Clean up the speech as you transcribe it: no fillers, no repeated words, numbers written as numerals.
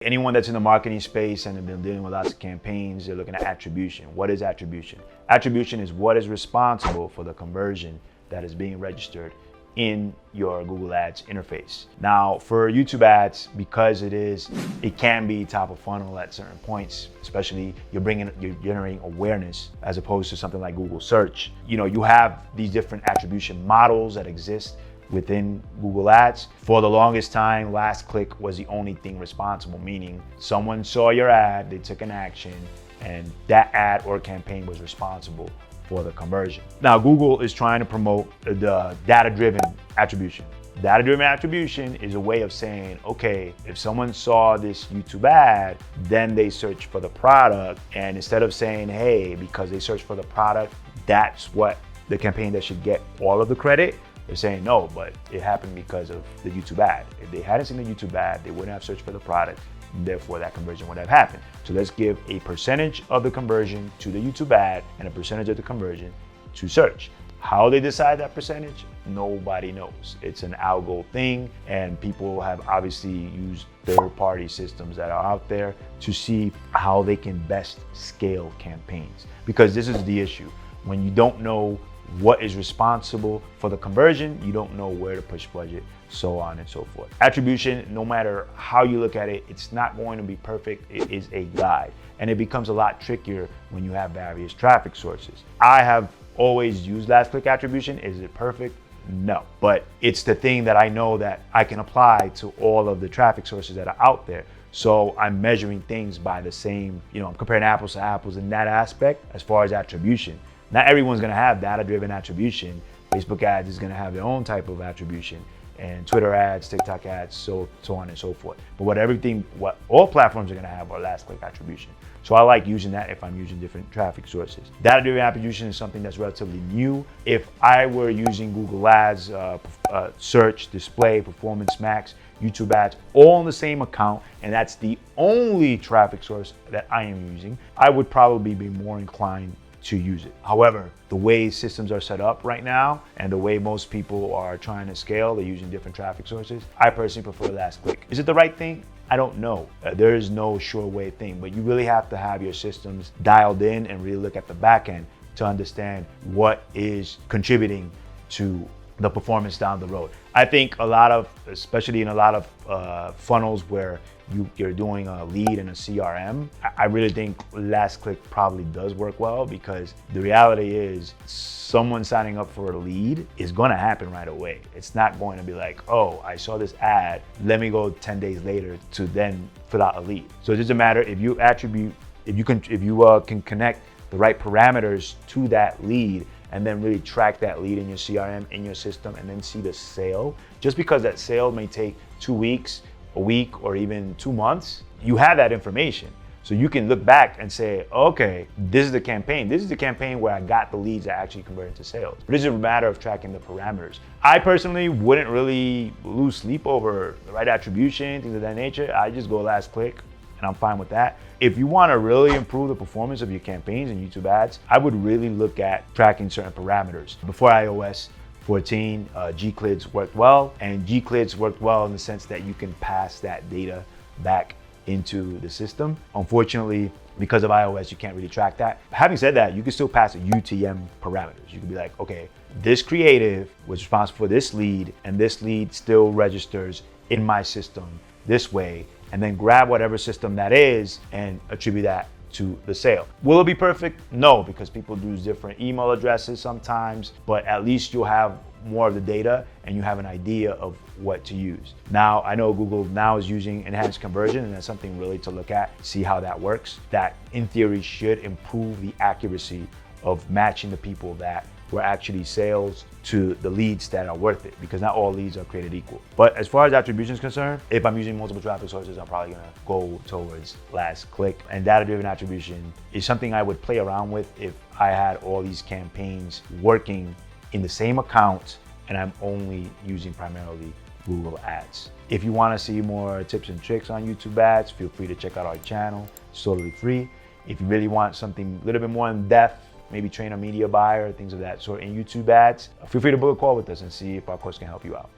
Anyone that's in the marketing space and have been dealing with lots of campaigns, they're looking at attribution. What is attribution? Attribution is what is responsible for the conversion that is being registered in your Google Ads interface. Now, for YouTube ads, because it can be top of funnel at certain points, especially you're generating awareness as opposed to something like Google search. You have these different attribution models that exist within Google Ads. For the longest time, last click was the only thing responsible, meaning someone saw your ad, they took an action, and that ad or campaign was responsible for the conversion. Now, Google is trying to promote the data-driven attribution. Data-driven attribution is a way of saying, okay, if someone saw this YouTube ad, then they search for the product, and instead of saying, hey, because they searched for the product, that's what the campaign that should get all of the credit, they're saying no, but it happened because of the YouTube ad. If they hadn't seen the YouTube ad, they wouldn't have searched for the product, therefore that conversion would have happened. So let's give a percentage of the conversion to the YouTube ad and a percentage of the conversion to search. How they decide that percentage, nobody knows. It's an algo thing, and people have obviously used third-party systems that are out there to see how they can best scale campaigns. Because this is the issue. When you don't know what is responsible for the conversion, you don't know where to push budget, so on and so forth. Attribution, no matter how you look at it, it's not going to be perfect. It is a guide, and it becomes a lot trickier when you have various traffic sources. I have always used last click attribution. Is it perfect? No, but it's the thing that I know that I can apply to all of the traffic sources that are out there. So I'm measuring things by the same, I'm comparing apples to apples in that aspect as far as attribution. Not everyone's gonna have data-driven attribution. Facebook ads is gonna have their own type of attribution, and Twitter ads, TikTok ads, so on and so forth. But what all platforms are gonna have are last click attribution. So I like using that if I'm using different traffic sources. Data-driven attribution is something that's relatively new. If I were using Google Ads, search, display, performance max, YouTube ads, all on the same account, and that's the only traffic source that I am using, I would probably be more inclined to use it. However, the way systems are set up right now and the way most people are trying to scale, they're using different traffic sources. I personally prefer last click. Is it the right thing? I don't know. There is no sure way thing, but you really have to have your systems dialed in and really look at the back end to understand what is contributing to the performance down the road. I think especially in a lot of funnels where you're doing a lead and a CRM, I really think last click probably does work well, because the reality is someone signing up for a lead is gonna happen right away. It's not going to be like, oh, I saw this ad, let me go 10 days later to then fill out a lead. So it doesn't matter if you can connect the right parameters to that lead and then really track that lead in your CRM, in your system, and then see the sale. Just because that sale may take 2 weeks, a week, or even 2 months, you have that information. So you can look back and say, okay, this is the campaign. This is the campaign where I got the leads that actually converted to sales. But it's a matter of tracking the parameters. I personally wouldn't really lose sleep over the right attribution, things of that nature. I just go last click, and I'm fine with that. If you want to really improve the performance of your campaigns and YouTube ads, I would really look at tracking certain parameters. Before iOS 14, Gclids worked well, and Gclids worked well in the sense that you can pass that data back into the system. Unfortunately, because of iOS, you can't really track that. Having said that, you can still pass a UTM parameters. You can be like, okay, this creative was responsible for this lead, and this lead still registers in my system this way, and then grab whatever system that is and attribute that to the sale. Will it be perfect? No, because people use different email addresses sometimes, but at least you'll have more of the data and you have an idea of what to use. Now, I know Google now is using enhanced conversion, and that's something really to look at, see how that works. That in theory should improve the accuracy of matching the people that were actually sales to the leads that are worth it, because not all leads are created equal. But as far as attribution is concerned, if I'm using multiple traffic sources, I'm probably gonna go towards last click. And data-driven attribution is something I would play around with if I had all these campaigns working in the same account and I'm only using primarily Google Ads. If you wanna see more tips and tricks on YouTube ads, feel free to check out our channel. It's totally free. If you really want something a little bit more in depth, maybe train a media buyer, things of that sort in YouTube ads, feel free to book a call with us and see if our course can help you out.